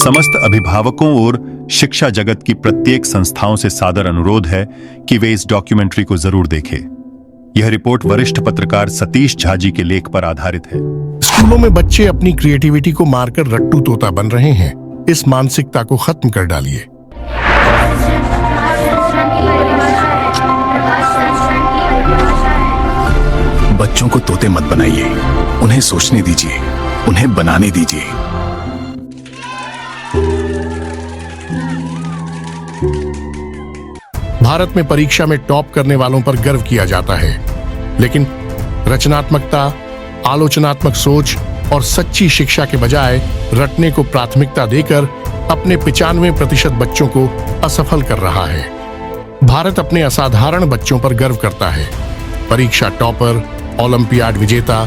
समस्त अभिभावकों और शिक्षा जगत की प्रत्येक संस्थाओं से सादर अनुरोध है कि वे इस डॉक्यूमेंट्री को जरूर देखें। यह रिपोर्ट वरिष्ठ पत्रकार सतीश झा जी के लेख पर आधारित है। स्कूलों में बच्चे अपनी क्रिएटिविटी को मारकर रट्टू तोता बन रहे हैं। इस मानसिकता को खत्म कर डालिए। बच्चों को तोते मत बनाइए, उन्हें सोचने दीजिए, उन्हें बनाने दीजिए। भारत में परीक्षा में टॉप करने वालों पर गर्व किया जाता है, लेकिन रचनात्मकता, आलोचनात्मक सोच और सच्ची शिक्षा के बजाय रटने को प्राथमिकता देकर अपने 95% बच्चों को असफल कर रहा है। भारत अपने असाधारण बच्चों पर गर्व करता है। परीक्षा टॉपर, ओलंपियाड विजेता,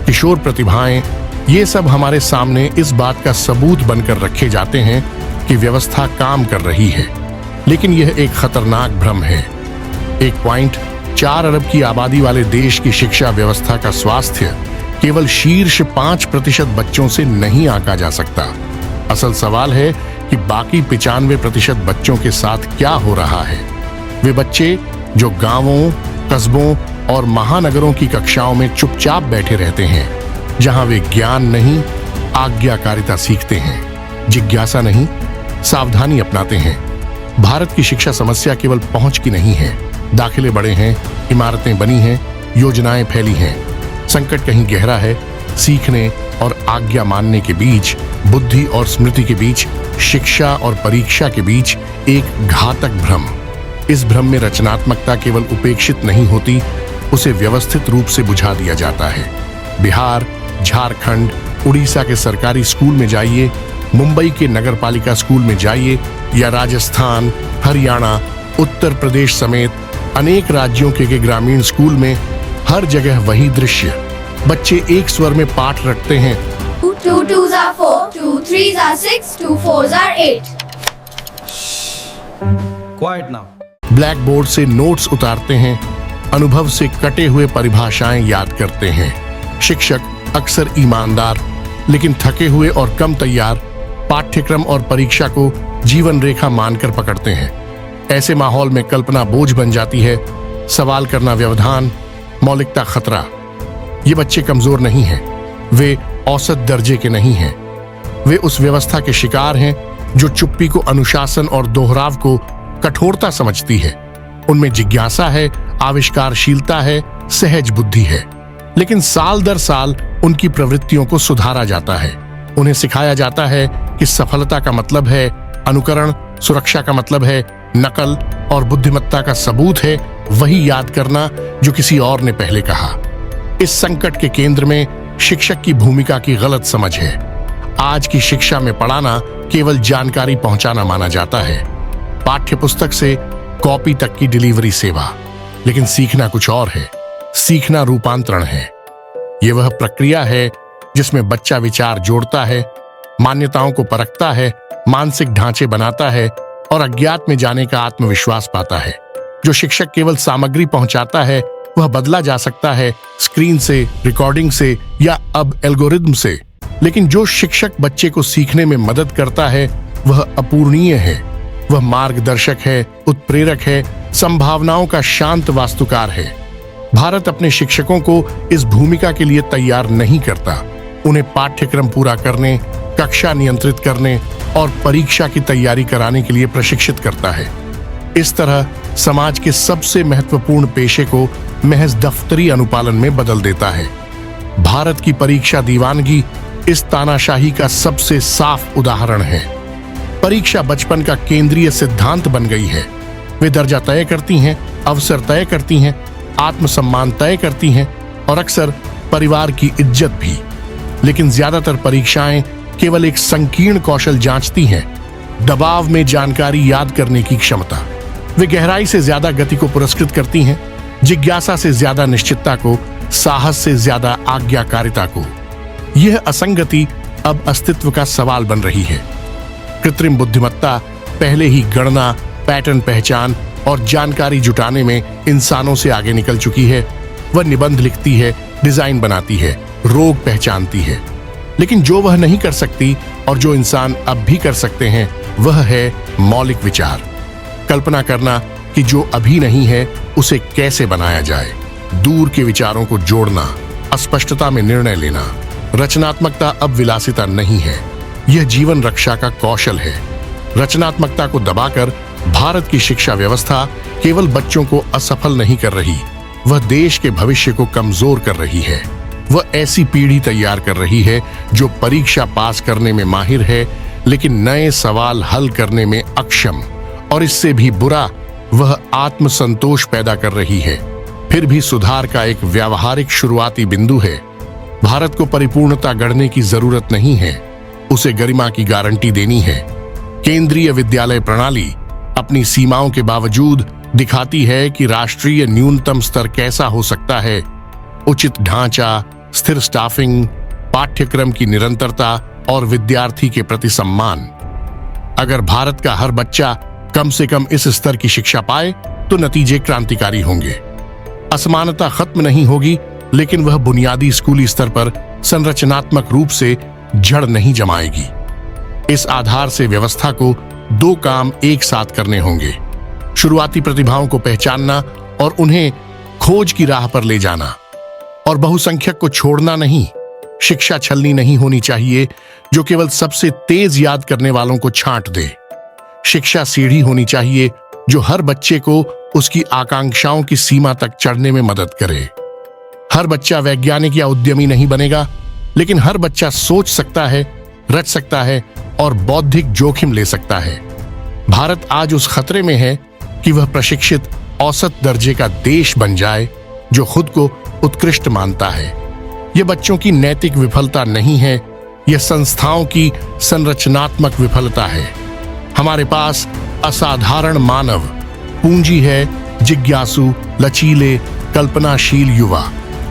किशोर प्रतिभाएं, ये सब हमारे सामने इस बात का सबूत बनकर रखे जाते हैं कि व्यवस्था काम कर रही है। लेकिन यह एक खतरनाक भ्रम है। 1.4 अरब की आबादी वाले देश की शिक्षा व्यवस्था का स्वास्थ्य केवल शीर्ष 5% बच्चों से नहीं आंका जा सकता। असल सवाल है कि बाकी 95% बच्चों के साथ क्या हो रहा है। वे बच्चे जो गांवों, कस्बों और महानगरों की कक्षाओं में चुपचाप बैठे रहते हैं, जहां वे ज्ञान नहीं, आज्ञाकारिता सीखते हैं, जिज्ञासा नहीं, सावधानी अपनाते हैं। भारत की शिक्षा समस्या केवल पहुंच की नहीं है। दाखिले बड़े हैं, इमारतें बनी हैं, योजनाएं फैली हैं। संकट कहीं गहरा है। सीखने और आज्ञा मानने के बीच, बुद्धि और स्मृति के बीच, शिक्षा और परीक्षा के बीच एक घातक भ्रम। इस भ्रम में रचनात्मकता केवल उपेक्षित नहीं होती, उसे व्यवस्थित रूप से बुझा दिया जाता है। बिहार, झारखंड, उड़ीसा के सरकारी स्कूल में जाइए, मुंबई के नगरपालिका स्कूल में जाइए या राजस्थान, हरियाणा, उत्तर प्रदेश समेत अनेक राज्यों के ग्रामीण स्कूल में हर जगह वही दृश्य। बच्चे एक स्वर में पाठ रटते हैं। 2 2s are 4, 2 3s are 6, 2 4s are 8। Quiet now। Black board से नोट्स उतारते हैं, अनुभव से कटे हुए परिभाषाएं याद करते हैं। शिक्षक अक्सर ईमानदार लेकिन थके हुए और कम तैयार पाठ्यक्रम और परीक्षा को जीवन रेखा मानकर पकड़ते हैं। ऐसे माहौल में कल्पना बोझ बन जाती है, सवाल करना व्यवधान, मौलिकता खतरा। ये बच्चे कमजोर नहीं हैं, वे औसत दर्जे के नहीं हैं। वे उस व्यवस्था के शिकार हैं जो चुप्पी को अनुशासन और दोहराव को कठोरता समझती है। उनमें जिज्ञासा है, आविष्कारशीलता है, सहज बुद्धि है, लेकिन साल दर साल उनकी प्रवृत्तियों को सुधारा जाता है। उन्हें सिखाया जाता है कि सफलता का मतलब है अनुकरण, सुरक्षा का मतलब है नकल और बुद्धिमत्ता का सबूत है वही याद करना जो किसी और ने पहले कहा। इस संकट के केंद्र में शिक्षक की भूमिका की गलत समझ है। आज की शिक्षा में पढ़ाना केवल जानकारी पहुंचाना माना जाता है, पाठ्य पुस्तक से कॉपी तक की डिलीवरी सेवा। लेकिन सीखना कुछ और है। सीखना रूपांतरण है। यह वह प्रक्रिया है जिसमें बच्चा विचार जोड़ता है, मान्यताओं को परखता है, मानसिक ढांचे बनाता है और अज्ञात में जाने का आत्मविश्वास पाता है। जो शिक्षक केवल सामग्री पहुंचाता है वह बदला जा सकता है स्क्रीन से, रिकॉर्डिंग से या अब एल्गोरिदम से, लेकिन जो शिक्षक बच्चे को सीखने में मदद करता है वह अपूर्णीय है। वह मार्गदर्शक है, उत्प्रेरक है, संभावनाओं का शांत वास्तुकार है। भारत अपने शिक्षकों को इस भूमिका के लिए तैयार नहीं करता। उन्हें पाठ्यक्रम पूरा करने, कक्षा नियंत्रित करने और परीक्षा की तैयारी कराने के लिए प्रशिक्षित करता है। इस तरह समाज के सबसे महत्वपूर्ण पेशे को महज दफ्तरी अनुपालन में बदल देता है। भारत की परीक्षा दीवानगी इस तानाशाही का सबसे साफ उदाहरण है। परीक्षा बचपन का केंद्रीय सिद्धांत बन गई है। वे दर्जा तय करती हैं, अवसर तय करती हैं, आत्मसम्मान तय करती हैं और अक्सर परिवार की इज्जत भी। लेकिन ज्यादातर परीक्षाएं केवल एक संकीर्ण कौशल जांचती हैं, दबाव में जानकारी याद करने की क्षमता। वे गहराई से ज्यादा गति को पुरस्कृत करती हैं, जिज्ञासा से ज्यादा निश्चितता को, साहस से ज्यादा आज्ञाकारिता को। यह असंगति अब अस्तित्व का सवाल बन रही है। कृत्रिम बुद्धिमत्ता पहले ही गणना, पैटर्न पहचान और जानकारी जुटाने में इंसानों से आगे निकल चुकी है। वह निबंध लिखती है, डिजाइन बनाती है, रोग पहचानती है। लेकिन जो वह नहीं कर सकती और जो इंसान अब भी कर सकते हैं वह है मौलिक विचार। कल्पना करना कि जो अभी नहीं है उसे कैसे बनाया जाए, दूर के विचारों को जोड़ना, अस्पष्टता में निर्णय लेना। रचनात्मकता अब विलासिता नहीं है, यह जीवन रक्षा का कौशल है। रचनात्मकता को दबाकर भारत की शिक्षा व्यवस्था केवल बच्चों को असफल नहीं कर रही, वह देश के भविष्य को कमजोर कर रही है। वह ऐसी पीढ़ी तैयार कर रही है जो परीक्षा पास करने में माहिर है लेकिन नए सवाल हल करने में अक्षम, और इससे भी बुरा वह आत्मसंतोष पैदा कर रही है। फिर भी सुधार का एक व्यावहारिक शुरुआती बिंदु है। भारत को परिपूर्णता गढ़ने की जरूरत नहीं है, उसे गरिमा की गारंटी देनी है। केंद्रीय विद्यालय प्रणाली अपनी सीमाओं के बावजूद दिखाती है कि राष्ट्रीय न्यूनतम स्तर कैसा हो सकता है। उचित ढांचा, स्थिर स्टाफिंग, पाठ्यक्रम की निरंतरता और विद्यार्थी के प्रति सम्मान। अगर भारत का हर बच्चा कम से कम इस स्तर की शिक्षा पाए तो नतीजे क्रांतिकारी होंगे। असमानता खत्म नहीं होगी, लेकिन वह बुनियादी स्कूली स्तर पर संरचनात्मक रूप से जड़ नहीं जमाएगी। इस आधार से व्यवस्था को दो काम एक साथ करने होंगे: शुरुआती प्रतिभाओं को पहचानना और उन्हें खोज की राह पर ले जाना, और बहुसंख्यक को छोड़ना नहीं। शिक्षा छलनी नहीं होनी चाहिए जो केवल सबसे तेज याद करने वालों को छांट दे। शिक्षा सीढ़ी होनी चाहिए जो हर बच्चे को उसकी आकांक्षाओं की सीमा तक चढ़ने में मदद करे। हर बच्चा वैज्ञानिक या उद्यमी नहीं बनेगा, लेकिन हर बच्चा सोच सकता है, रच सकता है और बौद्धिक जोखिम ले सकता है। भारत आज उस खतरे में है कि वह प्रशिक्षित औसत दर्जे का देश बन जाए जो खुद को उत्कृष्ट मानता है। यह बच्चों की नैतिक विफलता नहीं है, यह संस्थाओं की संरचनात्मक विफलता है। हमारे पास असाधारण मानव पूंजी है, जिज्ञासु, लचीले, कल्पनाशील युवा।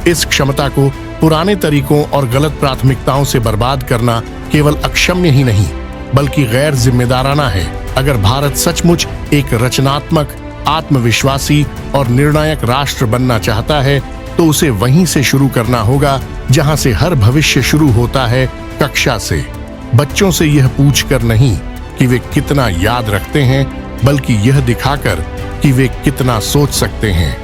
इस क्षमता को पुराने तरीकों और गलत प्राथमिकताओं से बर्बाद करना केवल अक्षम्य ही नहीं बल्कि गैर जिम्मेदाराना है। अगर भारत सचमुच एक रचनात्मक, आत्मविश्वासी और निर्णायक राष्ट्र बनना चाहता है तो उसे वहीं से शुरू करना होगा जहां से हर भविष्य शुरू होता है, कक्षा से। बच्चों से यह पूछकर नहीं कि वे कितना याद रखते हैं, बल्कि यह दिखाकर कि वे कितना सोच सकते हैं।